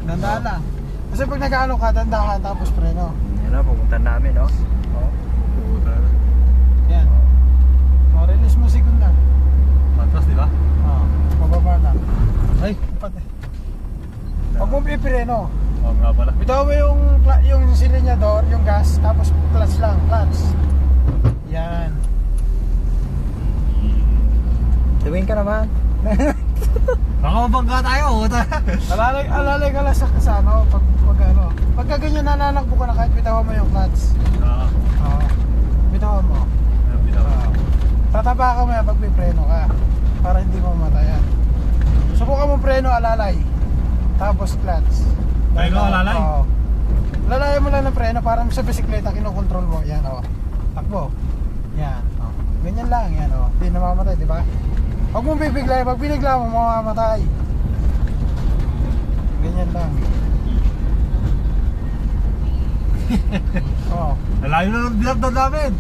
Dandahan lang. Kasi pag nag-ano ka, dandahan tapos preno. Yan na, pupunta namin, no? Oh. Puta. Yan. O, release mo segunda. Patras, di ba? Oo, mababa na. Ay! Pati. Huwag mong ipreno. Oo nga pala. Bitaw mo yung silinyador, yung gas, tapos clutch lang, clutch. Yan. Tuwing ka naman. Baka mabangga tayo. Alalay ka lang sa ano, pag ano. Pagka ganyan nananakbo ka na kahit bitawan mo yung clutch. Oo. Oo. Bitawan mo. Oo. Tatapakan mo yan pag may preno ka. Para hindi mo mamatayan. Subukan mo preno, alalay. Tapos clutch. Preno, alalay? Oo. Lalayan mo lang ng preno para sa bisikleta kinokontrol mo. Yan o. Takbo. Yan. O. Ganyan lang. Yan o. Hindi namamatay, di ba? Huwag mong bibigla. Pag binigla mo, mamamatay. Ganyan lang. Oo. Nalayo na ng bilab namin.